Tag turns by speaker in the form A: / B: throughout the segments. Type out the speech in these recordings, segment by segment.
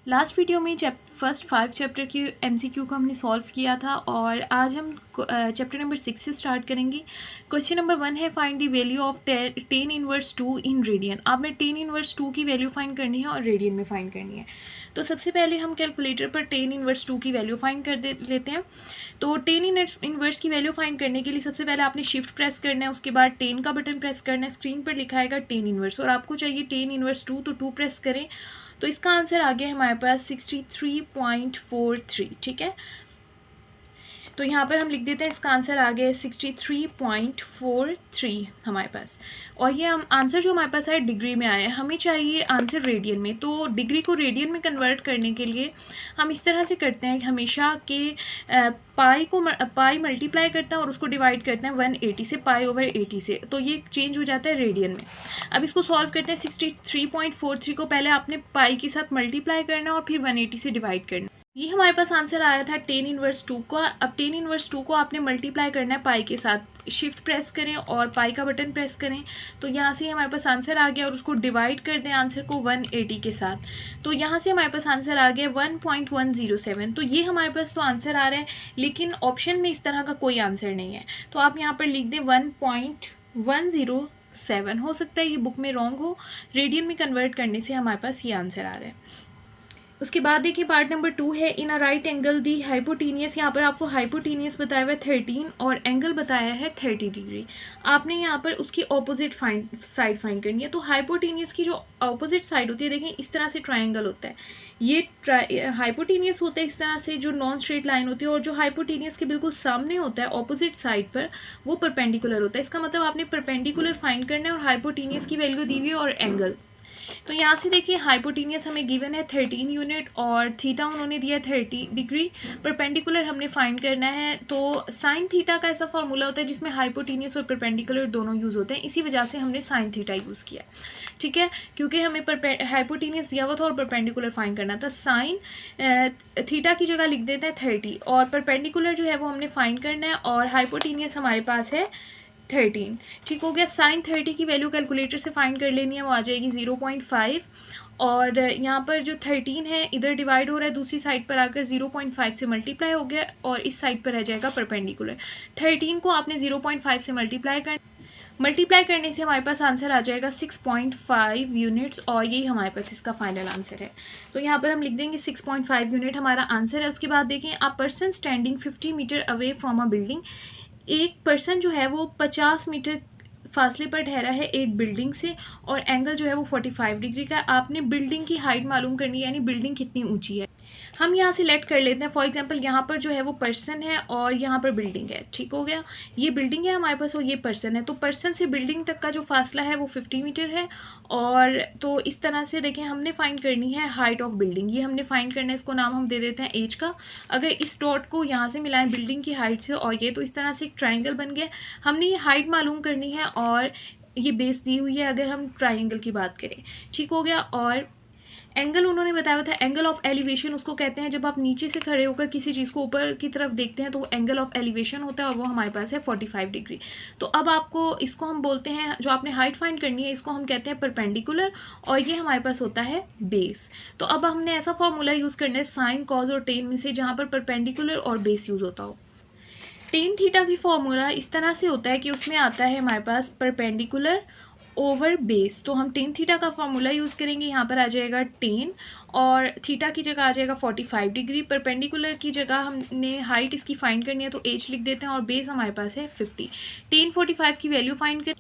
A: Last video में first 5 chapter की MCQ को हमने सॉल्व किया था और आज हम चैप्टर नंबर 6 से स्टार्ट करेंगे। क्वेश्चन नंबर 1 है find the value of tan inverse 2 in radian. आपने टेन इनवर्स 2 की वैल्यू फाइंड करनी है और रेडियन में फाइंड करनी है। तो सबसे पहले हम कैलकुलेटर पर टेन इनवर्स 2 की वैल्यू फाइंड कर लेते हैं। तो टेन इनवर्स की वैल्यू फाइंड करने के लिए सबसे पहले आपने शिफ्ट प्रेस करना है, उसके बाद 10 का बटन प्रेस करना है। स्क्रीन पर लिखा आएगा टेन इनवर्स और आपको चाहिए टेन इनवर्स 2, तो 2 प्रेस करें। तो इसका आंसर आ गया हमारे पास 63.43। ठीक है, तो यहाँ पर हम लिख देते हैं इसका आंसर आ गया 63.43 हमारे पास। और ये हम आंसर जो हमारे पास है डिग्री में आया है, हमें चाहिए आंसर रेडियन में। तो डिग्री को रेडियन में कन्वर्ट करने के लिए हम इस तरह से करते हैं कि हमेशा के पाई मल्टीप्लाई करते हैं और उसको डिवाइड करते हैं 180 से, पाई/80 से, तो ये चेंज हो जाता है रेडियन में। अब इसको सॉल्व करते हैं। 63.43 को पहले आपने पाई के साथ मल्टीप्लाई करना है और फिर 180 से डिवाइड करना है। ये हमारे पास आंसर आया था टेन इनवर्स 2 का। अब टेन इनवर्स 2 को आपने मल्टीप्लाई करना है पाई के साथ। शिफ्ट प्रेस करें और पाई का बटन प्रेस करें, तो यहाँ से हमारे पास आंसर आ गया और उसको डिवाइड कर दें आंसर को 180 के साथ। तो यहाँ से हमारे पास आंसर आ गया 1.107। तो ये हमारे पास तो आंसर आ रहा है, लेकिन ऑप्शन में इस तरह का कोई आंसर नहीं है, तो आप यहाँ पर लिख दें 1.107। हो सकता है ये बुक में रॉन्ग हो, रेडियन में कन्वर्ट करने से हमारे पास ये आंसर आ रहा है। उसके बाद देखिए पार्ट नंबर 2 है in a right angle the hypotenuse. यहाँ पर आपको हाइपोटीनियस बताया हुआ है 13 और एंगल बताया है 30 डिग्री। आपने यहाँ पर उसकी ऑपोजिट साइड फाइंड करनी है। तो हाइपोटीनियस की जो ऑपोजिट साइड होती है, देखिए इस तरह से ट्राइंगल होता है, ये हाइपोटीनियस होता है इस तरह से जो नॉन स्ट्रेट लाइन होती है, और जो हाइपोटीनियस के बिल्कुल सामने होता है ऑपोजिट साइड पर, वो परपेंडिकुलर होता है। इसका मतलब आपने परपेंडिकुलर फाइंड करना है और हाइपोटीनियस की वैल्यू दी हुई है और एंगल। तो यहाँ से देखिए हाइपोटीनियस हमें गिवन है 13 यूनिट और थीटा उन्होंने दिया 30 डिग्री। परपेंडिकुलर हमने फाइंड करना है। तो साइन थीटा का ऐसा फॉर्मूला होता है जिसमें हाइपोटीनियस और परपेंडिकुलर दोनों यूज़ होते हैं, इसी वजह से हमने साइन थीटा यूज़ किया। ठीक है, क्योंकि हमें हाइपोटीनियस दिया हुआ था और परपेंडिकुलर फाइंड करना था। साइन थीटा की जगह लिख देते हैं 30 और परपेंडिकुलर जो है वो हमने फाइंड करना है, और हाइपोटीनियस हमारे पास है 13। ठीक हो गया। साइन 30 की वैल्यू कैलकुलेटर से फाइंड कर लेनी है, वो आ जाएगी 0.5। और यहाँ पर जो 13 है इधर डिवाइड हो रहा है, दूसरी साइड पर आकर 0.5 से मल्टीप्लाई हो गया और इस साइड पर रह जाएगा परपेंडिकुलर। 13 को आपने 0.5 से मल्टीप्लाई करने से हमारे पास आंसर आ जाएगा 6.5 यूनिट्स, और यही हमारे पास इसका फाइनल आंसर है। तो यहाँ पर हम लिख देंगे 6.5 यूनिट हमारा आंसर है। उसके बाद देखें a person standing 50 metre away from a building. एक पर्सन जो है वो 50 मीटर फासले पर ठहरा है एक बिल्डिंग से, और एंगल जो है वो 45 डिग्री का है। आपने बिल्डिंग की हाइट मालूम करनी है, यानी बिल्डिंग कितनी ऊंची है। हम यहाँ से लेट कर लेते हैं। फॉर एग्जांपल यहाँ पर जो है वो पर्सन है और यहाँ पर बिल्डिंग है। ठीक हो गया, ये बिल्डिंग है हमारे पास और ये पर्सन है। तो पर्सन से बिल्डिंग तक का जो फासला है वो 50 मीटर है। और तो इस तरह से देखें हमने फाइंड करनी है हाइट ऑफ बिल्डिंग, ये हमने फाइंड करना है। इसको नाम हम दे देते हैं एज का। अगर इस डॉट को यहाँ से मिलाएं बिल्डिंग की हाइट से और ये, तो इस तरह से एक ट्राइंगल बन गया। हमने ये हाइट मालूम करनी है और ये बेस दी हुई है अगर हम ट्राइंगल की बात करें। ठीक हो गया। और एंगल उन्होंने बताया हुआ था एंगल ऑफ एलिवेशन उसको कहते हैं, जब आप नीचे से खड़े होकर किसी चीज़ को ऊपर की तरफ देखते हैं तो वो एंगल ऑफ एलिवेशन होता है, और वो हमारे पास है 45 डिग्री। तो अब आपको इसको हम बोलते हैं, जो आपने हाइट फाइंड करनी है इसको हम कहते हैं परपेंडिकुलर, और ये हमारे पास होता है बेस। तो अब हमने ऐसा फॉर्मूला यूज़ करना है साइन कॉज और टेन में से, जहाँ पर परपेंडिकुलर और बेस यूज़ होता हो। टेन थीटा की फॉर्मूला इस तरह से होता है कि उसमें आता है हमारे पास परपेंडिकुलर ओवर बेस। तो हम टेन थीटा का फॉर्मूला यूज़ करेंगे। यहाँ पर आ जाएगा 10 और थीटा की जगह आ जाएगा 45 डिग्री। परपेंडिकुलर की जगह हमने हाइट इसकी फाइंड करनी है तो एच लिख देते हैं, और बेस हमारे पास है 50। 1045 की वैल्यू फाइंड कर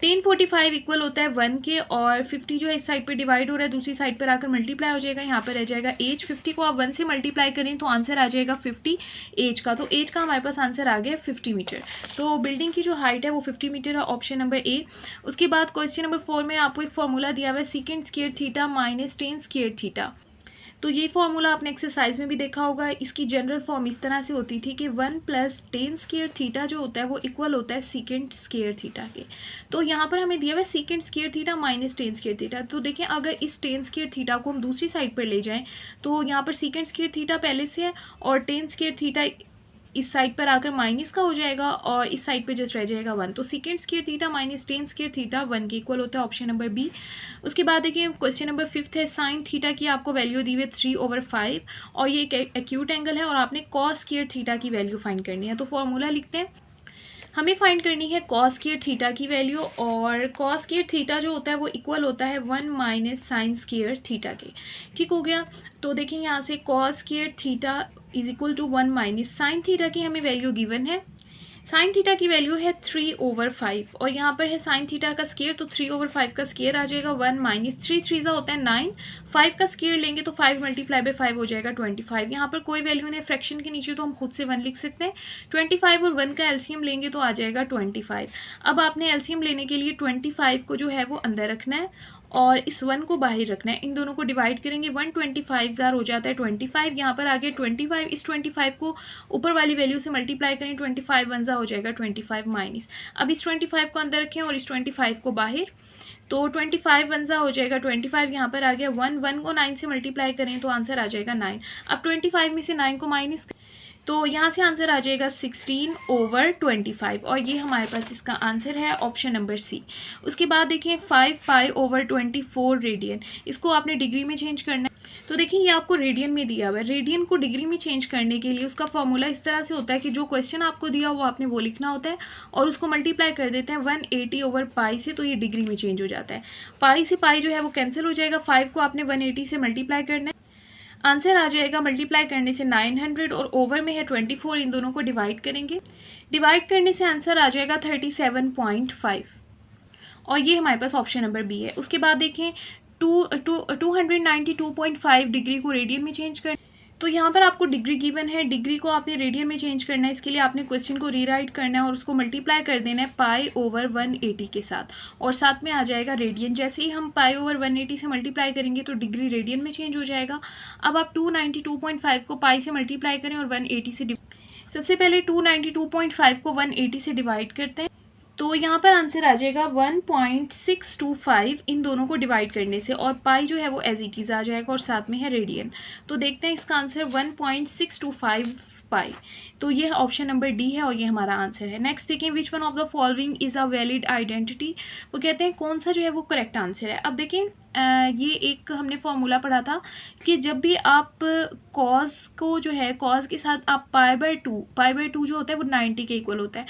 A: 1045 इक्वल होता है 1 के, और 50 जो है इस साइड पे डिवाइड हो रहा है, दूसरी साइड पर आकर मल्टीप्लाई हो जाएगा, यहाँ पर रह जाएगा एज। 50 को आप 1 से मल्टीप्लाई करें तो आंसर आ जाएगा 50 एज का। तो एज का हमारे पास आंसर आ गया 50 मीटर। तो बिल्डिंग की जो हाइट है वो 50 मीटर है, ऑप्शन नंबर ए। उसके बाद क्वेश्चन नंबर 4 में आपको एक फॉर्मूला दिया हुआ है second square theta minus 10 square theta. तो ये फॉर्मूला आपने एक्सरसाइज में भी देखा होगा। इसकी जनरल फॉर्म इस तरह से होती थी कि 1 + 10 स्क्वायर थीटा जो होता है वो इक्वल होता है सेकेंड स्क्वायर थीटा के। तो यहाँ पर हमें दिया हुआ है second square theta minus 10 square theta. तो देखें अगर इस 10 स्क्वायर थीटा को हम दूसरी साइड पर ले जाएं तो यहाँ पर सेकेंड स्क्वायर थीटा पहले से है और 10 स्क्वायर थीटा इस साइड पर आकर माइनस का हो जाएगा और इस साइड पे जस्ट रह जाएगा 1। तो second square theta minus ten square theta 1 के इक्वल होता है, ऑप्शन नंबर बी। उसके बाद देखिए क्वेश्चन नंबर 5 है, साइन थीटा की आपको वैल्यू दी हुई है 3/5 और ये एक एक्यूट एंगल है और आपने कॉस स्क्वायर थीटा की वैल्यू फाइंड करनी है। तो फॉर्मूला लिखते हैं, हमें फाइंड करनी है कॉस स्क्वायर थीटा की वैल्यू और कॉस स्क्वायर थीटा जो होता है वो इक्वल होता है 1 माइनस साइन स्क्वायर थीटा के। ठीक हो गया। तो देखिए यहाँ से cos square theta is equal to 1 minus sine theta की हमें वैल्यू गिवन है। साइन थीटा की वैल्यू है 3/5 और यहाँ पर है साइन थीटा का स्क्वायर, तो 3/5 का स्क्वायर आ जाएगा 1 माइनस 3 3 होता है 9, 5 का स्क्वायर लेंगे तो 5 मल्टीप्लाई बाय 5 हो जाएगा 25। यहाँ पर कोई वैल्यू नहीं फ्रैक्शन के नीचे तो हम खुद से 1 लिख सकते हैं। 25 और 1 का एलसीएम लेंगे तो आ जाएगा 25। अब आपने एलसीएम लेने के लिए 25 को जो है वो अंदर रखना है और इस 1 को बाहर रखना है। इन दोनों को डिवाइड करेंगे, 125 हो जाता है 25। यहाँ पर आगे 25, इस 25 को ऊपर वाली वैल्यू से मल्टीप्लाई करें, 25 1 हो जाएगा 25 माइनस। अब इस 25 को अंदर रखें और इस 25 को बाहर, तो 25 1 हो जाएगा 25। यहाँ पर आ गया 1 को 9 से मल्टीप्लाई करें तो आंसर आ जाएगा 9। अब 25 में से 9 को माइनस, तो यहाँ से आंसर आ जाएगा 16/25 और ये हमारे पास इसका आंसर है, ऑप्शन नंबर सी। उसके बाद देखिए 5π/24 रेडियन, इसको आपने डिग्री में चेंज करना है। तो देखिए ये आपको रेडियन में दिया हुआ है, रेडियन को डिग्री में चेंज करने के लिए उसका फॉर्मूला इस तरह से होता है कि जो क्वेश्चन आपको दिया वो आपने वो लिखना होता है और उसको मल्टीप्लाई कर देते हैं 180/π से, तो ये डिग्री में चेंज हो जाता है। पाई से पाई जो है वो कैंसिल हो जाएगा, 5 को आपने 180 से मल्टीप्लाई करना है, आंसर आ जाएगा मल्टीप्लाई करने से 900 और ओवर में है 24, इन दोनों को डिवाइड करेंगे, डिवाइड करने से आंसर आ जाएगा 37.5 और ये हमारे पास ऑप्शन नंबर बी है। उसके बाद देखें 292.5 डिग्री को रेडियन में चेंज कर, तो यहाँ पर आपको डिग्री गिवन है, डिग्री को आपने रेडियन में चेंज करना है। इसके लिए आपने क्वेश्चन को रीराइट करना है और उसको मल्टीप्लाई कर देना है π/180 के साथ और साथ में आ जाएगा रेडियन। जैसे ही हम π/180 से मल्टीप्लाई करेंगे तो डिग्री रेडियन में चेंज हो जाएगा। अब आप 292.5 को पाई से मल्टीप्लाई करें और 180 से सबसे पहले 292.5 को 180 से डिवाइड करते हैं, तो यहाँ पर आंसर आ जाएगा 1.625 इन दोनों को डिवाइड करने से और पाई जो है वो एज इट इज़ आ जाएगा और साथ में है रेडियन। तो देखते हैं इसका आंसर 1.625 पाई, तो ये ऑप्शन नंबर डी है और ये हमारा आंसर है। नेक्स्ट देखें, विच one of the following is a valid identity, वो कहते हैं कौन सा जो है वो करेक्ट आंसर है। अब देखें ये एक हमने फॉर्मूला पढ़ा था कि जब भी आप कॉस को जो है कॉस के साथ आप π/2 जो होता है वो 90 के इक्वल होता है,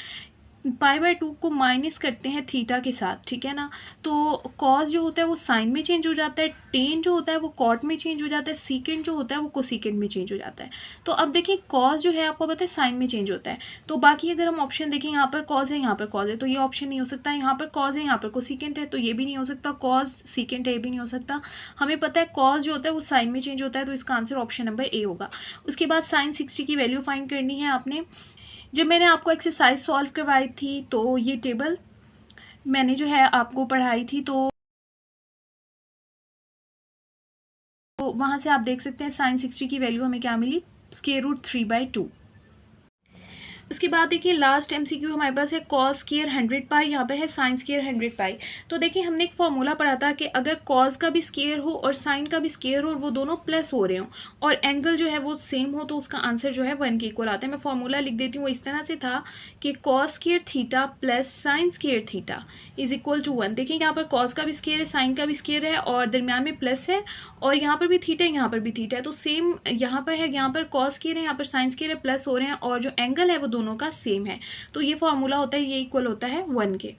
A: π/2 को माइनस करते हैं थीटा के साथ, ठीक है ना, तो कॉस जो होता है वो साइन में चेंज हो जाता है, टेन जो होता है वो कॉट में चेंज हो जाता है, सीकेंड जो होता है वो कोसीकेंड में चेंज हो जाता है। तो अब देखिए कॉस जो है आपको पता है साइन में चेंज होता है, तो बाकी अगर हम ऑप्शन देखें यहाँ पर कॉस है यहाँ पर कॉस है तो ये ऑप्शन नहीं हो सकता, यहाँ पर कॉस है यहाँ पर कोसीकेंट है तो ये भी नहीं हो सकता, कॉस सीकेंट है ये भी नहीं हो सकता। हमें पता है कॉस जो होता है वो साइन में चेंज होता है, तो इसका आंसर ऑप्शन नंबर ए होगा। उसके बाद साइन 60 की वैल्यू फाइंड करनी है आपने। जब मैंने आपको एक्सरसाइज सॉल्व करवाई थी तो ये टेबल मैंने जो है आपको पढ़ाई थी, तो वहाँ से आप देख सकते हैं साइन 60 की वैल्यू हमें क्या मिली, √3/2। उसके बाद देखिए लास्ट एमसीक्यू हमारे पास है कॉस स्क्वायर 100π, यहाँ पे है साइन स्क्वायर 100π। तो देखिए हमने एक फॉर्मूला पढ़ा था कि अगर कॉस का भी स्क्वायर हो और साइन का भी स्क्वायर हो और वो दोनों प्लस हो रहे हो और एंगल जो है वो सेम हो तो उसका आंसर जो है 1 के इक्वल आता है। मैं फॉर्मूला लिख देती हूँ, वो इस तरह से था कि cos square theta plus sine square theta is equal to 1। देखिए यहाँ पर कॉस का भी स्क्वायर है, साइन का भी स्क्वायर है और दरमियान में प्लस है और यहाँ पर भी थीटा है यहाँ पर भी थीटा है, तो सेम यहाँ पर है, यहाँ पर कॉस स्क्वायर है यहाँ पर साइन स्क्वायर है, प्लस हो रहे हैं और जो एंगल है वो दोनों का सेम है, तो ये फॉर्मूला होता है, ये इक्वल होता है 1 के।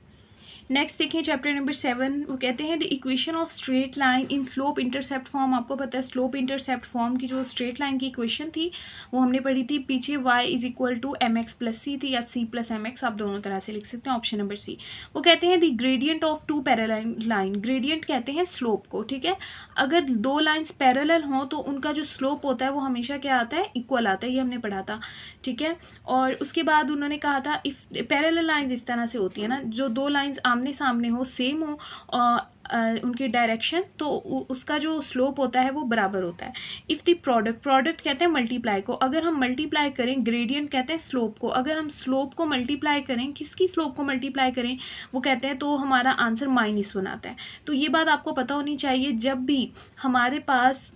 A: नेक्स्ट देखिए चैप्टर नंबर 7, वो कहते हैं the equation of straight line in slope intercept form. आपको पता है स्लोप इंटरसेप्ट फॉर्म की जो स्ट्रेट लाइन की इक्वेशन थी वो हमने पढ़ी थी पीछे, y = mx + c थी या c + mx, आप दोनों तरह से लिख सकते हैं, ऑप्शन नंबर सी। वो कहते हैं the gradient of 2 parallel line, gradient कहते हैं स्लोप को, ठीक है। अगर 2 लाइन्स पैरेलल हों तो उनका जो स्लोप होता है वो हमेशा क्या आता है, इक्वल आता है, ये हमने पढ़ा था, ठीक है। और उसके बाद उन्होंने कहा था इफ पैरेलल लाइन्स इस तरह से होती है ना, जो 2 लाइन्स आमने सामने हो, सेम हो उनकी डायरेक्शन, तो उसका जो स्लोप होता है वो बराबर होता है। इफ़ द प्रोडक्ट, प्रोडक्ट कहते हैं मल्टीप्लाई को, अगर हम मल्टीप्लाई करें, ग्रेडियंट कहते हैं स्लोप को, अगर हम स्लोप को मल्टीप्लाई करें, किसकी स्लोप को मल्टीप्लाई करें वो कहते हैं, तो हमारा आंसर -1 आता है। तो ये बात आपको पता होनी चाहिए, जब भी हमारे पास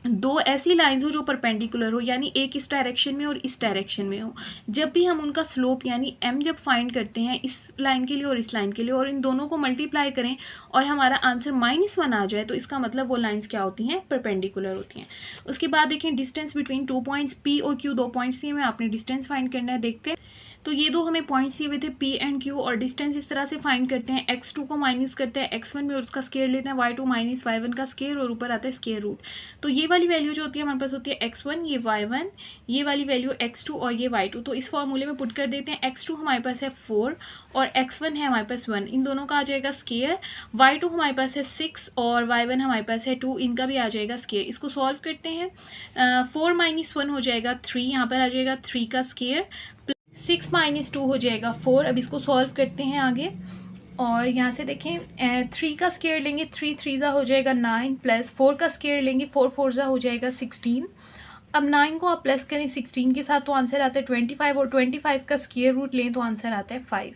A: दो ऐसी लाइंस हो जो परपेंडिकुलर हो, यानी एक इस डायरेक्शन में और इस डायरेक्शन में हो, जब भी हम उनका स्लोप यानी m जब फाइंड करते हैं इस लाइन के लिए और इस लाइन के लिए, और इन दोनों को मल्टीप्लाई करें और हमारा आंसर -1 आ जाए, तो इसका मतलब वो लाइंस क्या होती हैं, परपेंडिकुलर होती हैं। उसके बाद देखें डिस्टेंस बिटवीन 2 पॉइंट्स P और Q, 2 पॉइंट्स दिए हुए, आपने डिस्टेंस फाइंड करना है। देखते हैं, तो ये दो हमें पॉइंट्स दिए हुए थे P एंड Q, और डिस्टेंस इस तरह से फाइंड करते हैं, x2 को माइनस करते हैं x1 में और उसका स्केयर लेते हैं, y2 माइनस y1 का स्केयर और ऊपर आता है स्केयर रूट। तो ये वाली वैल्यू जो होती है हमारे पास होती है x1, ये y1, ये वाली वैल्यू x2 और ये y2। तो इस फॉर्मूले में पुट कर देते हैं, x2 हमारे पास है 4 और x1 है हमारे पास 1, इन दोनों का आ जाएगा स्केयर। y2 हमारे पास है 6 और y1 हमारे पास है 2, इनका भी आ जाएगा स्केयर। इसको सॉल्व करते हैं, 4 - 1 हो जाएगा 3, यहाँ पर आ जाएगा 3 का स्केयर, 6 - 2 हो जाएगा 4। अब इसको सॉल्व करते हैं आगे, और यहाँ से देखें 3 का स्केयर लेंगे, 3 3 हो जाएगा 9, प्लस 4 का स्केयर लेंगे, 4 4 हो जाएगा 16। अब 9 को आप प्लस करें 16 के साथ तो आंसर आता है 25, और 25 का स्केयर रूट लें तो आंसर आता है 5।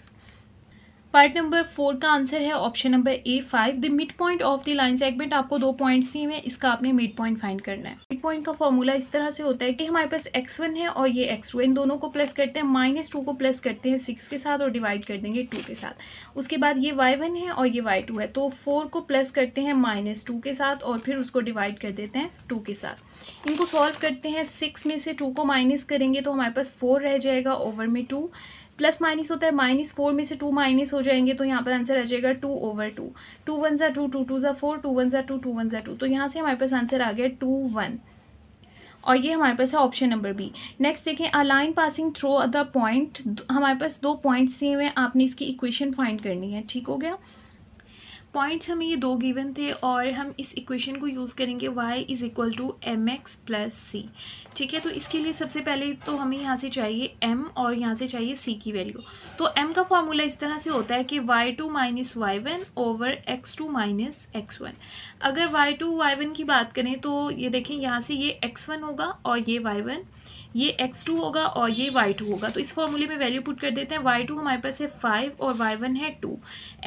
A: पार्ट नंबर 4 का आंसर है option number A 5। The mid point of the line segment, आपको 2 पॉइंट्स दिए हैं, इसका आपने मिड पॉइंट फाइंड करना है। मिड पॉइंट का फॉर्मूला इस तरह से होता है कि हमारे पास x1 है और ये x2, इन दोनों को प्लस करते हैं, -2 को प्लस करते हैं 6 के साथ और डिवाइड कर देंगे 2 के साथ। उसके बाद ये y1 है और ये y2 है, तो 4 को प्लस करते हैं -2 के साथ और फिर उसको डिवाइड कर देते हैं 2 के साथ। इनको सॉल्व करते हैं, 6 में से 2 को माइनस करेंगे तो हमारे पास 4 रह जाएगा, ओवर में 2, प्लस माइनस होता है, -4 में से 2 माइनस हो जाएंगे तो यहाँ पर आंसर आ जाएगा 2/2। 2 1 ज़ा 2, 2 2 ज़ा 4, 2 1 ज़ा 2, 2 1 ज़ा 2, तो यहाँ से हमारे पास आंसर आ गया 2 1, और ये हमारे पास है ऑप्शन नंबर बी। नेक्स्ट देखें, a line passing through the point, हमारे पास 2 पॉइंट्स दिए हुए हैं, आपने इसकी इक्वेशन फाइंड करनी है। ठीक हो गया, पॉइंट्स हमें ये 2 गिवन थे और हम इस इक्वेशन को यूज़ करेंगे y = mx + c। ठीक है, तो इसके लिए सबसे पहले तो हमें यहाँ से चाहिए m और यहाँ से चाहिए c की वैल्यू। तो m का फॉर्मूला इस तरह से होता है कि y2 - y1 over x2 - x1। अगर y2 y1 की बात करें तो ये देखें, यहाँ से ये x1 होगा और ये y1, ये x2 होगा और ये y2 होगा। तो इस फॉर्मूले में वैल्यू पुट कर देते हैं, y2 हमारे पास है 5 और y1 है 2,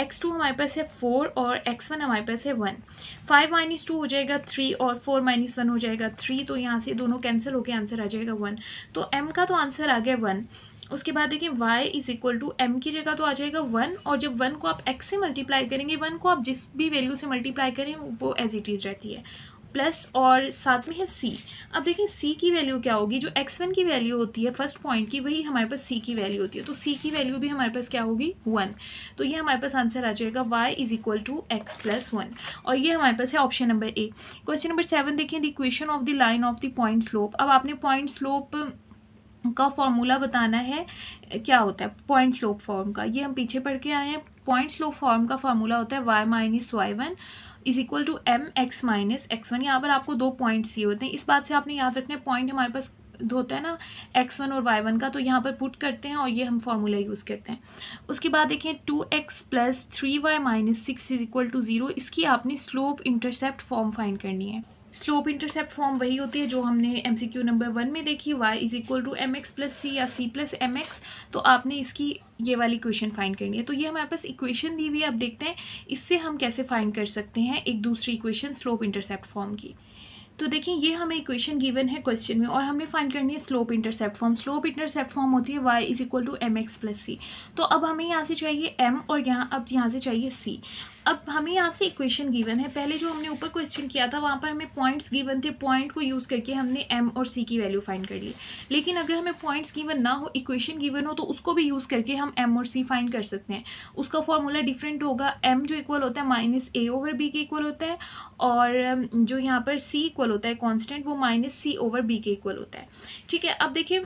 A: x2 हमारे पास है 4 और x1 हमारे पास है 1। 5 - 2 हो जाएगा 3 और 4 - 1 हो जाएगा 3, तो यहाँ से दोनों कैंसिल होकर आंसर आ जाएगा 1। तो m का तो आंसर आ गया 1। उसके बाद देखिए y = m की जगह तो आ जाएगा 1, और जब 1 को आप x से मल्टीप्लाई करेंगे, 1 को आप जिस भी वैल्यू से मल्टीप्लाई करें वो एज इट इज़ रहती है, प्लस और साथ में है c। अब देखिए c की वैल्यू क्या होगी, जो x1 की वैल्यू होती है फर्स्ट पॉइंट की, वही हमारे पास c की वैल्यू होती है, तो c की वैल्यू भी हमारे पास क्या होगी 1। तो ये हमारे पास आंसर आ जाएगा y = x + 1, और ये हमारे पास है option number A. Question number 7 देखिए, the equation of the line of the point slope. अब आपने पॉइंट स्लोप का फॉर्मूला बताना है, क्या होता है पॉइंट स्लोप फॉर्म का, ये हम पीछे पढ़ के आए हैं। पॉइंट स्लोप फॉर्म का फॉर्मूला होता है y - y1 = mx - x1। यहाँ पर आपको 2 पॉइंट्स दिए होते हैं, इस बात से आपने याद रखना है, पॉइंट हमारे पास होता है ना x1 और y1 का, तो यहाँ पर पुट करते हैं और ये हम फॉर्मूला यूज़ करते हैं। उसके बाद देखिए 2x + 3y - 6 = 0, इसकी आपने स्लोप इंटरसेप्ट फॉर्म फाइंड करनी है। स्लोप इंटरसेप्ट फॉर्म वही होती है जो हमने MCQ नंबर 1 में देखी, y = mx + c या c + mx। तो आपने इसकी ये वाली इक्वेशन फाइंड करनी है। तो ये हमारे पास इक्वेशन दी हुई है, अब देखते हैं इससे हम कैसे फाइंड कर सकते हैं एक दूसरी इक्वेशन स्लोप इंटरसेप्ट फॉर्म की। तो देखिए, ये हमें इक्वेशन गिवन है क्वेश्चन में और हमने फाइंड करनी है slope intercept form. Slope intercept form होती है y = mx + c। तो अब हमें यहाँ से चाहिए m और यहाँ से चाहिए c। अब हमें यहाँ से इक्वेशन गिवन है, पहले जो हमने ऊपर क्वेश्चन किया था वहाँ पर हमें पॉइंट्स गिवन थे, पॉइंट को यूज़ करके हमने m और c की वैल्यू फाइंड कर ली। लेकिन अगर हमें पॉइंट्स गिवन ना हो, इक्वेशन गिवन हो, तो उसको भी यूज़ करके हम m और c फाइंड कर सकते हैं। उसका फॉर्मूला डिफरेंट होगा, m जो इक्वल होता है -a/b के इक्वल होता है, और जो यहाँ पर c इक्वल होता है कॉन्स्टेंट, वो -c/b के इक्वल होता है। ठीक है, अब देखिए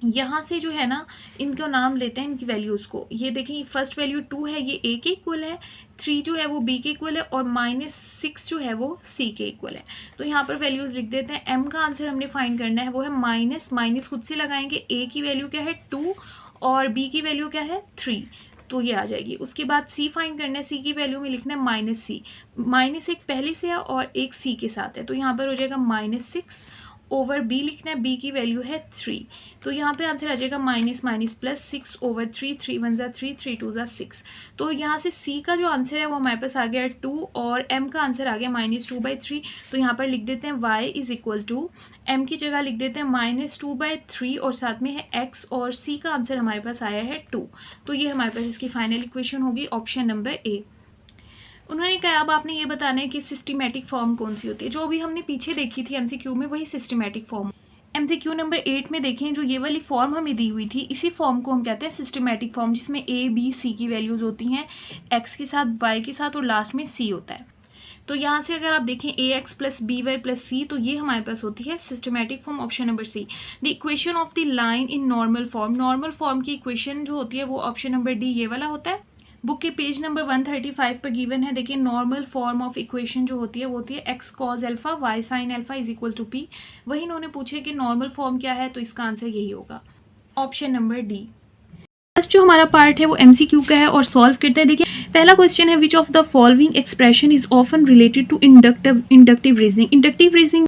A: यहाँ से जो है ना, इनका नाम लेते हैं, इनकी वैल्यूज़ को। ये देखिए, फर्स्ट वैल्यू 2 है, ये a के इक्वल है, 3 जो है वो b के इक्वल है, और -6 जो है वो c के इक्वल है। तो यहाँ पर वैल्यूज़ लिख देते हैं। m का आंसर हमने फाइंड करना है, वो है माइनस खुद से लगाएंगे, a की वैल्यू क्या है 2 और b की वैल्यू क्या है 3, तो ये आ जाएगी। उसके बाद c फाइंड करना है, c की वैल्यू में लिखना है -c, -1 पहले से है और एक c के साथ है, तो यहाँ पर हो जाएगा -6 ओवर बी लिखना है, बी की वैल्यू है 3, तो यहाँ पे आंसर आ जाएगा माइनस माइनस प्लस 6/3, 3 1 ज़ा 3, 3 2 ज़ा 6। तो यहाँ से सी का जो आंसर है वो हमारे पास आ गया 2 और एम का आंसर आ गया -2/3। तो यहाँ पर लिख देते हैं y is equal to M की जगह लिख देते हैं -2/3 और साथ में है x और c का आंसर हमारे पास आया है 2। तो ये हमारे पास इसकी फाइनल इक्वेशन होगी ऑप्शन नंबर ए। उन्होंने कहा अब आपने ये बताना है कि सिस्टमेटिक फॉर्म कौन सी होती है। जो अभी हमने पीछे देखी थी एमसीक्यू में वही सिस्टमेटिक फॉर्म। एमसीक्यू नंबर 8 में देखें जो ये वाली फॉर्म हमें दी हुई थी इसी फॉर्म को हम कहते हैं सिस्टमेटिक फॉर्म, जिसमें ए बी सी की वैल्यूज़ होती हैं एक्स के साथ वाई के साथ और लास्ट में सी होता है। तो यहाँ से अगर आप देखें A X plus B Y plus C, तो ये हमारे पास होती है systematic form, option number C. The equation of the line in normal form, normal form की इक्वेशन जो होती है वो ऑप्शन नंबर डी ये वाला होता है। बुक के पेज नंबर 135 पर गिवन है, देखिए नॉर्मल फॉर्म ऑफ इक्वेशन जो होती है वो होती है x cos alpha y sin alpha is equal to P. वही इन्होंने पूछे कि नॉर्मल फॉर्म क्या है, तो इसका आंसर यही होगा ऑप्शन नंबर डी। फर्स्ट जो हमारा पार्ट है वो एमसीक्यू का है और सॉल्व करते हैं। देखिए पहला क्वेश्चन है which of the following expression is often related to inductive reasoning. Inductive reasoning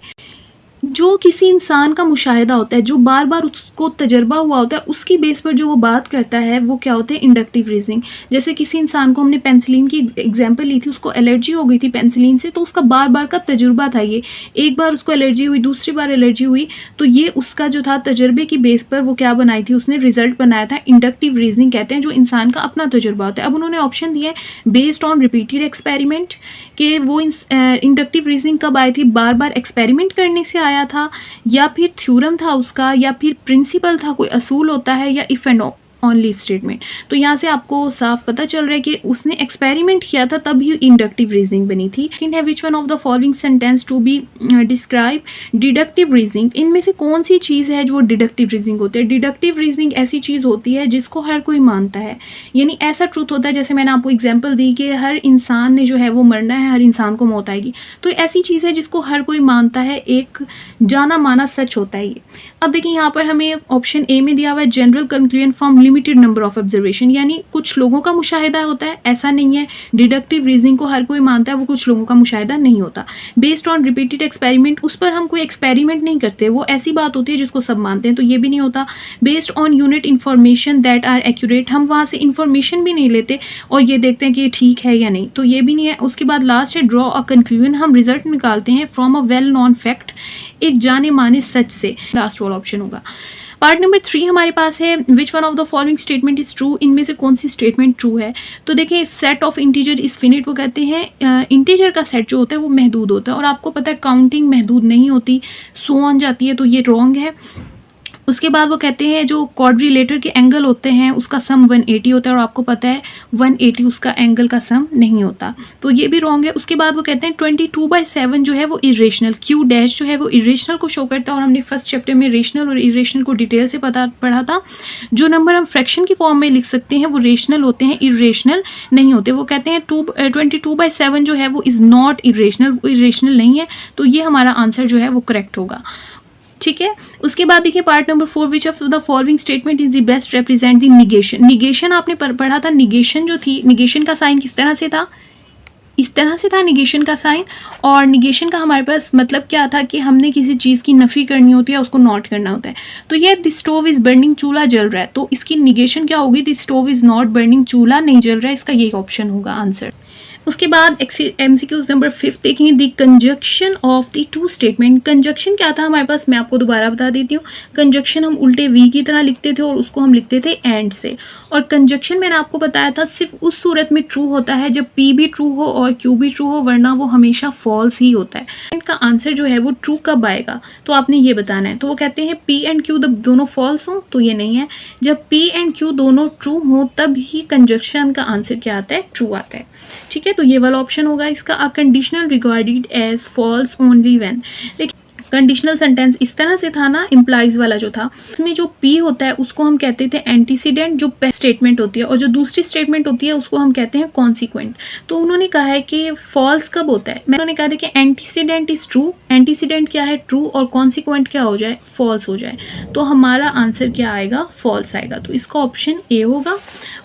A: जो किसी इंसान का मुशाहिदा होता है, जो बार बार उसको तजर्बा हुआ होता है, उसकी बेस पर जो वो बात करता है वो क्या होता है इंडक्टिव रीजनिंग। जैसे किसी इंसान को हमने पेंसिलिन की एग्जांपल ली थी, उसको एलर्जी हो गई थी पेंसिलिन से, तो उसका बार बार का तजुर्बा था ये, एक बार उसको एलर्जी हुई, दूसरी बार एलर्जी हुई, तो ये उसका जो था तजर्बे की बेस पर वो क्या बनाई थी, उसने रिजल्ट बनाया था। इंडक्टिव रीजनिंग कहते हैं जो इंसान का अपना तजुर्बा होता है। अब उन्होंने ऑप्शन दिए बेस्ड ऑन रिपीटेड एक्सपेरिमेंट, कि वो इंडक्टिव रीजनिंग कब आई थी, बार बार एक्सपेरिमेंट करने से आया था, या फिर थ्योरम था उसका, या फिर प्रिंसिपल था, कोई असूल होता है, या इफ एंड ऑनली स्टेटमेंट। तो यहाँ से आपको साफ पता चल रहा है कि उसने एक्सपेरिमेंट किया था तभी इंडक्टिव रीजनिंग बनी थी। लेकिन है which one of the following sentence to be describe deductive reasoning. इनमें से कौन सी चीज़ है जो डिडक्टिव रीजनिंग होती है। डिडक्टिव रीजनिंग ऐसी चीज़ होती है जिसको हर कोई मानता है, यानी ऐसा ट्रूथ होता है, जैसे मैंने आपको एग्जाम्पल दी कि हर इंसान ने जो है वो मरना है, हर इंसान को मौत आएगी, तो ऐसी चीज़ है जिसको हर कोई मानता है, एक जाना माना सच होता है ये। अब देखिए यहाँ पर हमें ऑप्शन ए में दिया हुआ है general conclusion from limited number of observation, यानी कुछ लोगों का मुशाहिदा होता है, ऐसा नहीं है डिडक्टिव रीजनिंग को हर कोई मानता है, वो कुछ लोगों का मुशाहिदा नहीं होता। बेस्ड ऑन रिपीटेड एक्सपेरिमेंट, उस पर हम कोई एक्सपेरिमेंट नहीं करते, वो ऐसी बात होती है जिसको सब मानते हैं, तो ये भी नहीं होता। Based on unit information that are accurate, हम वहाँ से इन्फॉर्मेशन भी नहीं लेते और ये देखते हैं कि ये ठीक है या नहीं, तो ये भी नहीं है। उसके बाद लास्ट है ड्रॉ अ कंक्लूजन, हम रिजल्ट निकालते हैं from a well non fact, एक जाने माने सच से। लास्ट वाला ऑप्शन होगा। पार्ट नंबर 3 हमारे पास है which one of the following statement is true, इनमें से कौन सी स्टेटमेंट ट्रू है। तो देखिए set of integer is finite, वो कहते हैं इंटीजर का सेट जो होता है वो महदूद होता है, और आपको पता है काउंटिंग महदूद नहीं होती, सो ऑन जाती है, तो ये रॉन्ग है। उसके बाद वो कहते हैं जो क्वाड्रिलेटर के एंगल होते हैं उसका सम 180 होता है, और आपको पता है 180 उसका एंगल का सम नहीं होता, तो ये भी रॉन्ग है। उसके बाद वो कहते हैं 22/7 जो है वो इरेशनल, क्यू डैश जो है वो इरेशनल को शो करता है, और हमने फर्स्ट चैप्टर में रेशनल और इरेशनल को डिटेल से पढ़ा था। जो नंबर हम फ्रैक्शन की फॉर्म में लिख सकते हैं वो रेशनल होते हैं, इरेशनल नहीं होते। वो कहते हैं 22/7 जो है वो इज़ नॉट इरेशनल, वो इरेशनल नहीं है, तो ये हमारा आंसर जो है वो करेक्ट होगा। ठीक है। उसके बाद देखिए part number 4 which of the following statement is the best represent the negation. Negation आपने पढ़ा था, निगेशन जो थी, निगेशन का साइन किस तरह से था, इस तरह से था निगेशन का साइन। और निगेशन का हमारे पास मतलब क्या था कि हमने किसी चीज़ की नफ़ी करनी होती है, उसको नॉट करना होता है। तो ये द स्टोव इज़ बर्निंग, चूल्हा जल रहा है, तो इसकी निगेशन क्या होगी, the stove is not burning, चूल्हा नहीं जल रहा है, इसका यही ऑप्शन होगा आंसर। उसके बाद एमसीक्यूज नंबर 5 देखें, the conjunction of the two statement. Conjunction क्या था हमारे पास, मैं आपको दोबारा बता देती हूँ। कंजक्शन हम उल्टे वी की तरह लिखते थे और उसको हम लिखते थे एंड से, और कंजक्शन मैंने आपको बताया था सिर्फ उस सूरत में ट्रू होता है जब पी भी ट्रू हो और क्यू भी ट्रू हो, वरना वो हमेशा फॉल्स ही होता है। इनका आंसर जो है वो ट्रू कब आएगा, तो आपने ये बताना है। तो वो कहते हैं पी एंड क्यू जब दोनों फॉल्स हों, तो ये नहीं है। जब पी एंड क्यू दोनों ट्रू हों तब ही कंजक्शन का आंसर क्या आता है, ट्रू आता है। ठीक है, तो ये वाला ऑप्शन होगा इसका। A conditional regarded as false only when. लेकिन कंडीशनल सेंटेंस इस तरह से था ना, इम्प्लाइज वाला जो था, इसमें जो पी होता है उसको हम कहते थे एंटीसीडेंट, जो स्टेटमेंट होती है, और जो दूसरी स्टेटमेंट होती है उसको हम कहते हैं कॉन्सिक्वेंट। तो उन्होंने कहा है कि फॉल्स कब होता है, मैंने कहा था कि एंटीसीडेंट इज ट्रू, एंटीसीडेंट क्या है, ट्रू, और कॉन्सिक्वेंट क्या हो जाए, फॉल्स हो जाए, तो हमारा आंसर क्या आएगा, फॉल्स आएगा, तो इसका ऑप्शन ए होगा।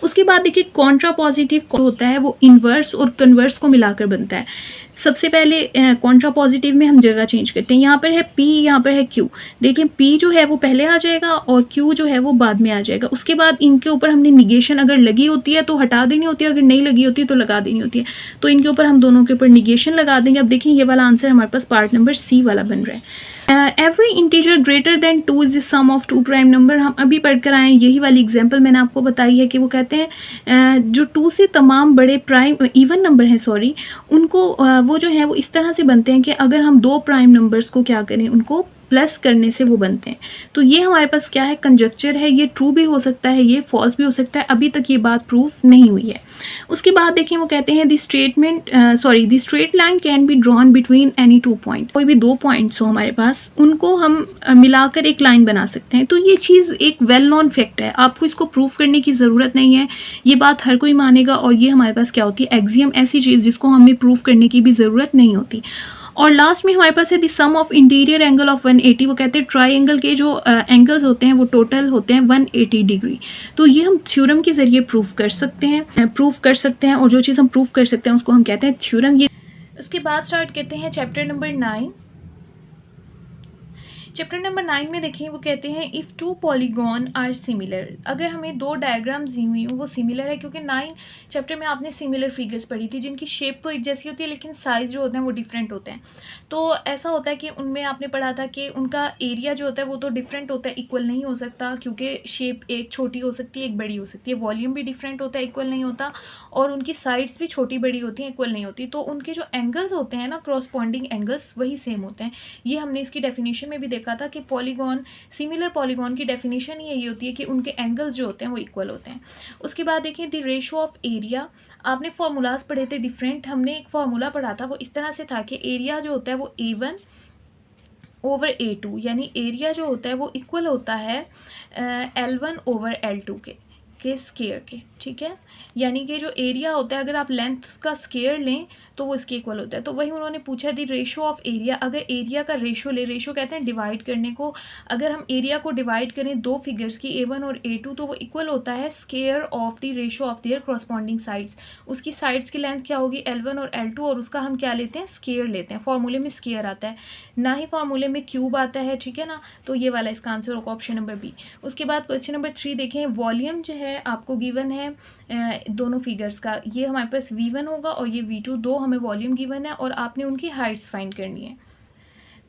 A: उसके बाद देखिए कॉन्ट्रा पॉजिटिव होता है वो इन्वर्स और कन्वर्स को मिलाकर बनता है। सबसे पहले कॉन्ट्रा पॉजिटिव में हम जगह चेंज करते हैं। यहाँ पर है P, यहाँ पर है Q। देखिए P जो है वो पहले आ जाएगा और Q जो है वो बाद में आ जाएगा। उसके बाद इनके ऊपर हमने निगेशन अगर लगी होती है तो हटा देनी होती है, अगर नहीं लगी होती है तो लगा देनी होती है। तो इनके ऊपर हम दोनों के ऊपर निगेशन लगा देंगे। अब देखिए ये वाला आंसर हमारे पास पार्ट नंबर C वाला बन रहा है। Every integer greater than 2 is the sum of 2 prime number. हम अभी पढ़कर आए हैं, यही वाली एग्जांपल मैंने आपको बताई है कि वो कहते हैं जो 2 से तमाम बड़े प्राइम इवन नंबर हैं उनको वो जो है वो इस तरह से बनते हैं कि अगर हम 2 प्राइम नंबर्स को क्या करें, उनको प्लस करने से वो बनते हैं। तो ये हमारे पास क्या है, कंजक्चर है। ये ट्रू भी हो सकता है, ये फॉल्स भी हो सकता है। अभी तक ये बात प्रूफ नहीं हुई है। उसके बाद देखिए वो कहते हैं the straight line can be drawn between any 2 point. कोई भी 2 पॉइंट्स हो हमारे पास, उनको हम मिलाकर एक लाइन बना सकते हैं। तो ये चीज़ एक वेल नोन फैक्ट है, आपको इसको प्रूफ करने की ज़रूरत नहीं है, ये बात हर कोई मानेगा। और ये हमारे पास क्या होती है, एक्सियम, ऐसी चीज़ जिसको हमें प्रूफ करने की भी ज़रूरत नहीं होती। और लास्ट में हमारे पास है the sum of interior angle of 180। वो कहते हैं ट्राइंगल के जो एंगल्स होते हैं वो टोटल होते हैं 180 डिग्री। तो ये हम थ्योरम के ज़रिए प्रूफ कर सकते हैं और जो चीज़ हम प्रूफ कर सकते हैं उसको हम कहते हैं थ्योरम। ये उसके बाद स्टार्ट करते हैं चैप्टर नंबर 9। चैप्टर नंबर 9 में देखिए वो कहते हैं इफ़ 2 पॉलीगॉन आर सिमिलर। अगर हमें 2 डायग्राम्स दी हुई हूँ वो सिमिलर है, क्योंकि 9 चैप्टर में आपने सिमिलर फिगर्स पढ़ी थी जिनकी शेप तो एक जैसी होती है लेकिन साइज़ जो होते हैं वो डिफरेंट होते हैं। तो ऐसा होता है कि उनमें आपने पढ़ा था कि उनका एरिया जो होता है वो तो डिफरेंट होता है, इक्वल नहीं हो सकता, क्योंकि शेप एक छोटी हो सकती है एक बड़ी हो सकती है। वॉल्यूम भी डिफरेंट होता है, इक्वल नहीं होता, और उनकी साइड्स भी छोटी बड़ी होती हैं, इक्वल नहीं होती। तो उनके जो एंगल्स होते हैं ना, क्रॉसपॉन्डिंग एंगल्स, वही सेम होते हैं। ये हमने इसकी डेफिनेशन में भी देखा था कि पॉलीगॉन, सिमिलर पॉलीगॉन की डेफिनेशन ही यही होती है कि उनके एंगल्स जो होते हैं वो इक्वल होते हैं। उसके बाद देखिए द रेशो ऑफ एरिया। आपने फार्मूलाज पढ़े थे डिफरेंट, हमने एक फार्मूला पढ़ा था वो इस तरह से था कि एरिया जो होता है वो A1 ओवर A2, यानी एरिया जो होता है वो इक्वल होता है L1 ओवर L2 के स्केयर के, ठीक है। यानी कि जो एरिया होता है अगर आप लेंथ का स्केयर लें तो वो इसके इक्वल होता है। तो वही उन्होंने पूछा दी रेशो ऑफ एरिया। अगर एरिया का रेशो ले, रेशो कहते हैं डिवाइड करने को, अगर हम एरिया को डिवाइड करें 2 फिगर्स की A1 और A2 तो वो इक्वल होता है square of the ratio of their corresponding sides. उसकी साइड्स की लेंथ क्या होगी, L1 और L2, और उसका हम क्या लेते हैं, स्केयर लेते हैं। फॉर्मूले में स्केयर आता है, ना ही फॉर्मूले में क्यूब आता है, ठीक है ना। तो ये वाला इसका आंसर होगा ऑप्शन नंबर बी। उसके बाद क्वेश्चन नंबर 3 देखें। वॉल्यूम जो है आपको गिवन है दोनों फिगर्स का, ये हमारे पास V1 होगा और ये V2, दो हमें वॉल्यूम गिवन है और आपने उनकी हाइट्स फाइंड करनी है।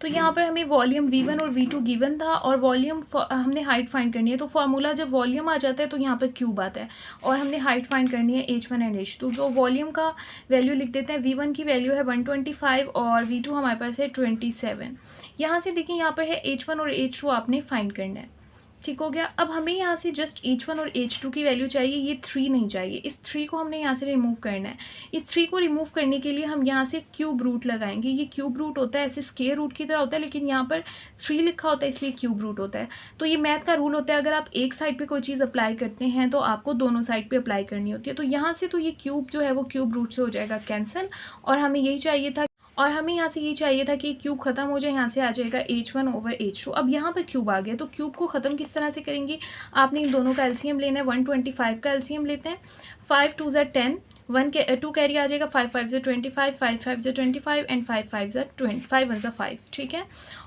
A: तो यहाँ पर हमें वॉल्यूम V1 और V2 गिवन था और वॉल्यूम हमने हाइट फाइंड करनी है। तो फार्मूला जब वॉल्यूम आ जाता है तो यहाँ पर क्यूब आता है और हमने हाइट फाइंड करनी है H1 एंड H2। तो वॉल्यूम का वैल्यू लिख देते हैं। V1 की वैल्यू है 125 और V2 हमारे पास है 27। यहाँ से देखिए यहाँ पर है H1 और H2 आपने फाइंड करना है, ठीक हो गया। अब हमें यहाँ से जस्ट H1 और H2 की वैल्यू चाहिए, ये 3 नहीं चाहिए। इस 3 को हमने यहाँ से रिमूव करना है। इस 3 को रिमूव करने के लिए हम यहाँ से क्यूब रूट लगाएंगे। ये क्यूब रूट होता है, ऐसे स्क्वायर रूट की तरह होता है, लेकिन यहाँ पर 3 लिखा होता है इसलिए क्यूब रूट होता है। तो ये मैथ का रूल होता है, अगर आप एक साइड पर कोई चीज़ अप्लाई करते हैं तो आपको दोनों साइड पर अप्लाई करनी होती है। तो यहाँ से तो ये क्यूब जो है वो क्यूब रूट से हो जाएगा कैंसिल, और हमें यही चाहिए था कि क्यूब खत्म हो जाए, यहाँ से आ जाएगा H1 ओवर H2। अब यहाँ पर क्यूब आ गया, तो क्यूब को ख़त्म किस तरह से करेंगे, आपने इन दोनों का एलसीएम लेना है। 125 का एलसीएम लेते हैं। 5 2 ज़ा 10, 2 कैरी आ जाएगा, 5 5 ज़ा 25, 5 5 ज़ा 25 एंड 5 5 ज़ा 20, 5 1 ज़ा 5, ठीक है।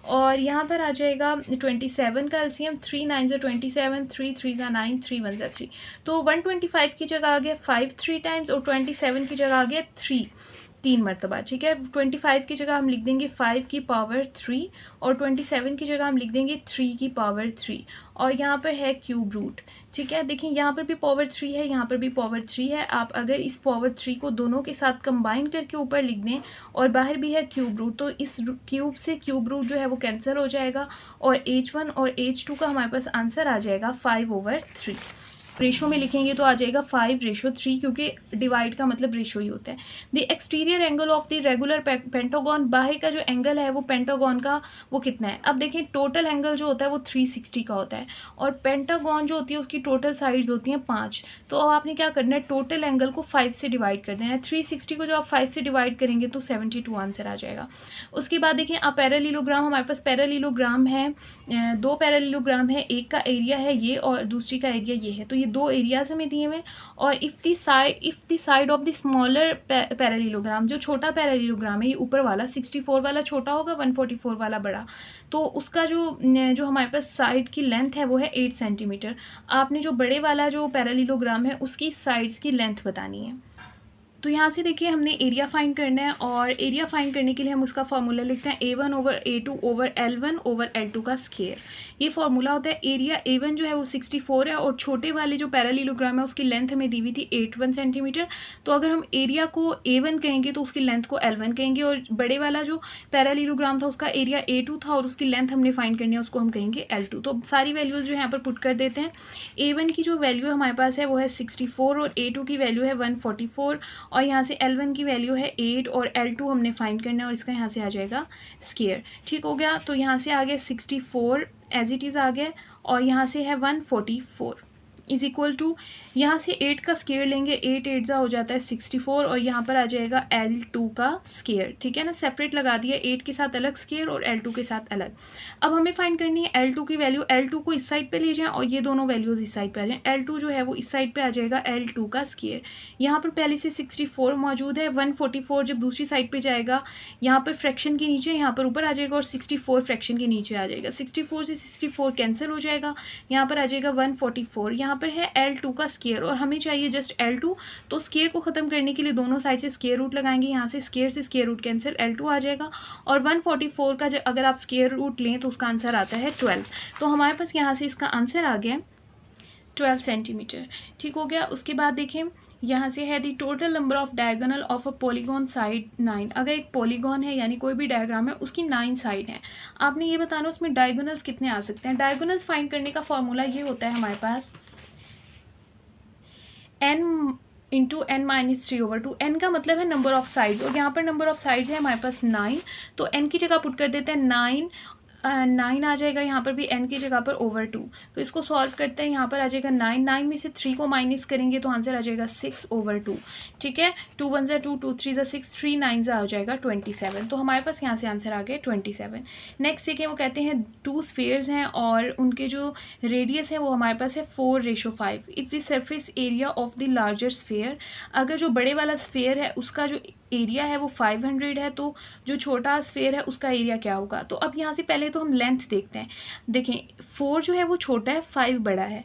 A: और यहाँ पर आ जाएगा 27 का एलसीएम। 3 9 ज़ा 27, 3 3 ज़ा 9, 3 1 ज़ा 3। तो 125 की जगह आ गया 5 3 टाइम्स और 27 की जगह आ गया 3 मरतबा, ठीक है। 25 की जगह हम लिख देंगे 5 की पावर 3 और 27 की जगह हम लिख देंगे 3 की पावर 3, और यहाँ पर है क्यूब रूट, ठीक है। देखिए यहाँ पर भी पावर 3 है, यहाँ पर भी पावर 3 है। आप अगर इस पावर 3 को दोनों के साथ कंबाइन करके ऊपर लिख दें और बाहर भी है क्यूब रूट, तो इस क्यूब से क्यूब रूट जो है वो कैंसिल हो जाएगा और H1 और H2 का हमारे पास आंसर आ जाएगा 5/3। रेशो में लिखेंगे तो आ जाएगा 5/3, क्योंकि डिवाइड का मतलब रेशो ही होता है। The exterior angle of the regular pentagon, बाहर का जो एंगल है वो पेंटागन का वो कितना है। अब देखिए टोटल एंगल जो होता है वो 360 का होता है और पेंटागन जो होती है उसकी टोटल साइड्स होती हैं 5। तो अब आपने क्या करना है, टोटल एंगल को 5 से डिवाइड कर देना है। 360 को जो आप 5 से डिवाइड करेंगे तो 72 आंसर आ जाएगा। उसके बाद देखिए अब पैरेललोग्राम, हमारे पास पैरेललोग्राम है, 2 पैरेललोग्राम है, एक का एरिया है ये और दूसरी का एरिया ये है। तो ये दो एरियाज हमें दिए हुए, और if the side of the smaller parallelogram, जो छोटा पैरेललोग्राम है ये ऊपर वाला 64 वाला छोटा होगा, 144 वाला बड़ा, तो उसका जो हमारे पास साइड की लेंथ है वो है 8 सेंटीमीटर। आपने जो बड़े वाला जो पैरेललोग्राम है उसकी साइड्स की लेंथ बतानी है। तो यहाँ से देखिए हमने एरिया फाइंड करना है, और एरिया फाइंड करने के लिए हम उसका फार्मूला लिखते हैं A1 over A2 over L1 over L2 का स्क्वायर। ये फार्मूला होता है। एरिया A1 जो है वो 64 है, और छोटे वाले जो पैरेललोग्राम है उसकी लेंथ हमें दी हुई थी 81 सेंटीमीटर। तो अगर हम एरिया को A1 कहेंगे तो उसकी लेंथ को L1 कहेंगे, और बड़े वाला जो पैरेललोग्राम था उसका एरिया A2 था और उसकी लेंथ हमने फाइंड करनी है, उसको हम कहेंगे L2। तो सारी वैल्यूज़ जो यहाँ पर पुट कर देते हैं। A1 की जो वैल्यू हमारे पास है वो है 64 और A2 की वैल्यू है 144, और यहाँ से L1 की वैल्यू है 8 और L2 हमने फाइंड करना है, और इसका यहाँ से आ जाएगा स्क्वायर। ठीक हो गया। तो यहाँ से आ गया 64 एज इट इज़ आ गया, और यहाँ से है 144 इज इक्वल टू, यहाँ से 8 का स्क्वायर लेंगे, 8 8 जा हो जाता है 64, और यहाँ पर आ जाएगा L2 का स्क्वायर। ठीक है ना, सेपरेट लगा दिया, 8 के साथ अलग स्क्वायर और L2 के साथ अलग। अब हमें फाइंड करनी है L2 की वैल्यू। L2 को इस साइड पे ले जाएं और ये दोनों वैल्यूज़ इस साइड पे आ जाएं। L2 जो है वो इस साइड पे आ जाएगा L2 का स्क्वायर। यहाँ पर पहले से 64 मौजूद है, 144 जब दूसरी साइड पर जाएगा यहाँ पर फ्रैक्शन के नीचे, यहाँ पर ऊपर आ जाएगा, और 64 फ्रैक्शन के नीचे आ जाएगा। 64 से 64 कैंसिल हो जाएगा, यहाँ पर आ जाएगा 144। यहाँ पर है L2 का स्क्वायर और हमें चाहिए जस्ट L2। तो स्क्वायर को ख़त्म करने के लिए दोनों साइड से स्क्वायर रूट लगाएंगे, यहाँ से स्क्वायर रूट कैंसिल, L2 आ जाएगा। और 144 का अगर आप स्क्वायर रूट लें तो उसका आंसर आता है 12। तो हमारे पास यहाँ से इसका आंसर आ गया 12 सेंटीमीटर। ठीक हो गया। उसके बाद देखें यहाँ से है दी total number of diagonal of a polygon side 9। अगर एक पॉलीगॉन है यानी कोई भी डायग्राम है उसकी 9 साइड हैं, आपने ये बताना उसमें डायगोनल्स कितने आ सकते हैं। डायगोनल्स फाइंड करने का फॉर्मूला ये होता है हमारे पास n into n minus 3/2। n का मतलब है नंबर ऑफ साइड्स, और यहाँ पर नंबर ऑफ साइड्स है हमारे पास 9, तो n की जगह पुट कर देते हैं 9 आ जाएगा, यहाँ पर भी n की जगह पर ओवर 2। तो इसको सॉल्व करते हैं, यहाँ पर आ जाएगा 9 में से 3 को माइनस करेंगे तो आंसर आ जाएगा 6/2। ठीक है, 2 1 2 2 3 6 3 9 आ जाएगा 27। तो हमारे पास यहाँ से आंसर आ गया 27। नेक्स्ट देखिए वो कहते हैं 2 स्फेयर्स हैं और उनके जो रेडियस है वो हमारे पास है 4:5। If the surface area of the larger sphere, अगर जो बड़े वाला स्फेयर है उसका जो एरिया है वो 500 है, तो जो छोटा स्फेयर है उसका एरिया क्या होगा। तो अब यहाँ से पहले तो हम लेंथ देखते हैं। देखें 4 जो है वो छोटा है, 5 बड़ा है।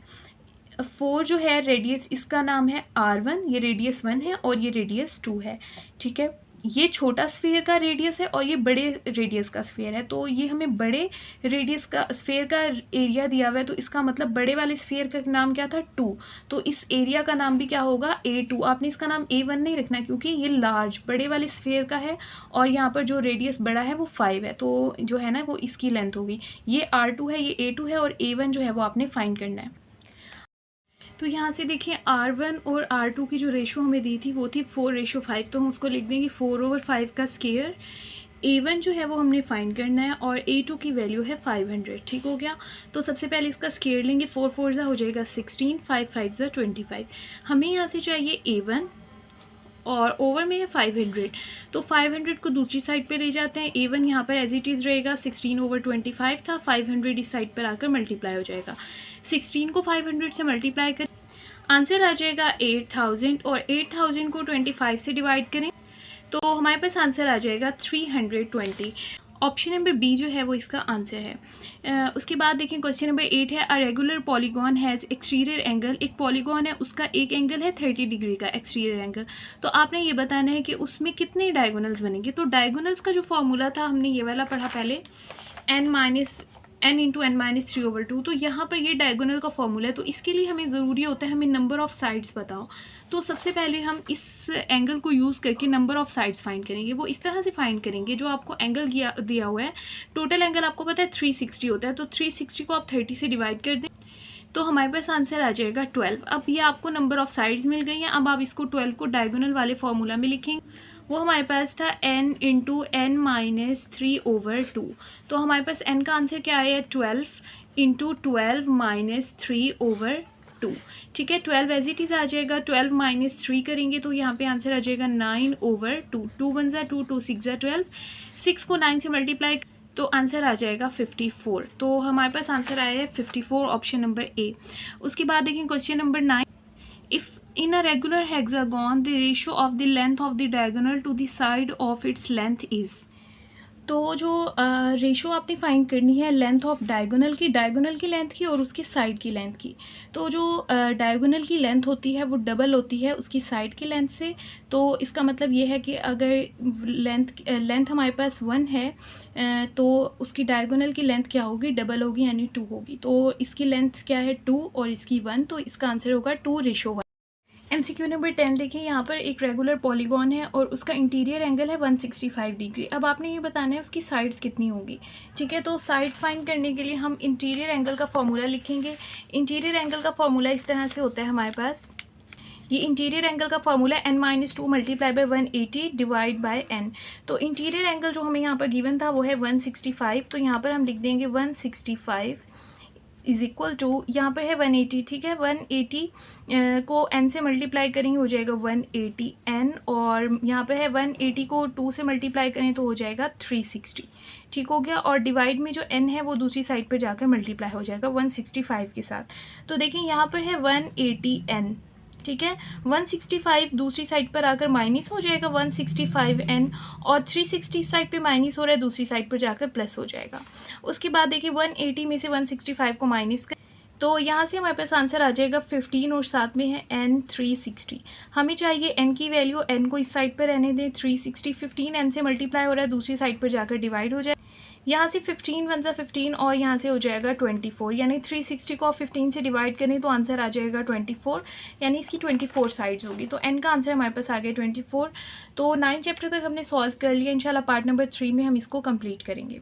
A: 4 जो है रेडियस, इसका नाम है R1, ये रेडियस 1 है और ये रेडियस 2 है। ठीक है, ये छोटा स्फेयर का रेडियस है और ये बड़े रेडियस का स्फेयर है। तो ये हमें बड़े रेडियस का स्फेयर का एरिया दिया हुआ है, तो इसका मतलब बड़े वाले स्फेयर का नाम क्या था 2, तो इस एरिया का नाम भी क्या होगा A2। आपने इसका नाम A1 नहीं रखना क्योंकि ये लार्ज बड़े वाले स्फेयर का है और यहाँ पर जो रेडियस बड़ा है वो 5 है, तो जो है ना वो इसकी लेंथ होगी। ये R2 है, ये A2 है, और A1 जो है वो आपने फाइंड करना है। तो यहाँ से देखिए R1 और R2 की जो रेशो हमें दी थी वो थी 4:5, तो हम उसको लिख देंगे 4/5 का स्क्वायर। A1 जो है वो हमने फाइंड करना है और A2 की वैल्यू है 500। ठीक हो गया। तो सबसे पहले इसका स्क्वायर लेंगे, 4 4 हो जाएगा 16, 5 5 25। हमें यहाँ से चाहिए A1 और ओवर में है 500, तो 500 को दूसरी साइड पे ले जाते हैं। A1 यहाँ पर एज इट इज़ रहेगा, 16/25 था, 500 इस साइड पर आकर मल्टीप्लाई हो जाएगा। 16 को 500 से मल्टीप्लाई कर आंसर आ जाएगा 8000, और 8000 को 25 से डिवाइड करें तो हमारे पास आंसर आ जाएगा 320। ऑप्शन नंबर बी जो है वो इसका आंसर है। उसके बाद देखें क्वेश्चन नंबर 8 है, a regular polygon has exterior angle. एक पॉलीगॉन है उसका एक एंगल है 30 डिग्री का एक्सटीरियर एंगल, तो आपने ये बताना है कि उसमें कितने डायगोनल्स बनेंगे। तो डायगोनल्स का जो फॉर्मूला था हमने ये वाला पढ़ा पहले, n इंटू n-3/2। तो यहाँ पर ये डायगोनल का फॉर्मूला है, तो इसके लिए हमें ज़रूरी होता है हमें नंबर ऑफ़ साइड्स बताओ। तो सबसे पहले हम इस एंगल को यूज़ करके नंबर ऑफ़ साइड्स फाइंड करेंगे। वो इस तरह से फाइंड करेंगे, जो आपको एंगल दिया हुआ है, टोटल एंगल आपको पता है 360 होता है, तो 360 को आप 30 से डिवाइड कर दें तो हमारे पास आंसर आ जाएगा 12। अब ये आपको नंबर ऑफ़ साइड्स मिल गई हैं। अब आप इसको 12 को डायगोनल वाले फार्मूला में लिखेंगे, वो हमारे पास था n इंटू n-3/2। तो हमारे पास n का आंसर क्या आया है 12 इंटू 12 - 3/2। ठीक है, 12 एज इट इज़ आ जाएगा, 12 - 3 करेंगे तो यहाँ पे आंसर आ जाएगा 9/2। 2 1 2 2 6 12, 6 को 9 से मल्टीप्लाई तो आंसर आ जाएगा 54। तो हमारे पास आंसर आया है 54, ऑप्शन नंबर ए। उसके बाद देखें question number 9, if in a regular hexagon the ratio of the length of the diagonal to the side of its length is. तो जो रेशो आपने फाइंड करनी है लेंथ ऑफ डायगोनल की लेंथ की और उसकी साइड की लेंथ की। तो जो डायगोनल की लेंथ होती है वो डबल होती है उसकी साइड की लेंथ से। तो इसका मतलब ये है कि अगर लेंथ हमारे पास 1 है तो उसकी डायगोनल की लेंथ क्या होगी, डबल होगी, यानी 2 होगी। तो इसकी लेंथ क्या है 2 और इसकी 1, तो इसका आंसर होगा 2:1। MCQ नंबर 10 देखिए, यहाँ पर एक रेगुलर पॉलीगॉन है और उसका इंटीरियर एंगल है 165 डिग्री। अब आपने ये बताना है उसकी साइड्स कितनी होंगी। ठीक है, तो साइड्स फाइंड करने के लिए हम इंटीरियर एंगल का फॉर्मूला लिखेंगे। इंटीरियर एंगल का फॉर्मूला इस तरह से होता है हमारे पास, ये इंटीरियर एंगल का formula n-2 multiply by 180 divide by n। तो इंटीरियर एंगल जो हमें यहाँ पर गिवन था वो है 165, तो यहाँ पर हम लिख देंगे 165 इज इक्वल टू, यहाँ पर है 180। ठीक है, 180 को n से मल्टीप्लाई करेंगे हो जाएगा 180n, और यहाँ पे है 180 को 2 से मल्टीप्लाई करें तो हो जाएगा 360। ठीक हो गया, और डिवाइड में जो n है वो दूसरी साइड पर जाकर मल्टीप्लाई हो जाएगा 165 के साथ। तो देखिए यहाँ पर है 180n। ठीक है, 165 दूसरी साइड पर आकर माइनस हो जाएगा 165n, और 360 साइड पे माइनस हो रहा है, दूसरी साइड पर जाकर प्लस हो जाएगा। उसके बाद देखिए 180 में से 165 को माइनस कर, तो यहाँ से हमारे पास आंसर आ जाएगा 15, और साथ में है n 360। हमें चाहिए n की वैल्यू, n को इस साइड पर रहने दें 360, 15 n से मल्टीप्लाई हो रहा है, दूसरी साइड पर जाकर डिवाइड हो जाए। यहाँ से 15 1 15 और यहाँ से हो जाएगा 24, यानी 360 को आप 15 से डिवाइड करें तो आंसर आ जाएगा 24, यानी इसकी 24 साइड्स होगी। तो n का आंसर हमारे पास आ गया 24। तो 9 चैप्टर तक हमने सॉल्व कर लिया। इंशाल्लाह पार्ट नंबर 3 में हम इसको कंप्लीट करेंगे।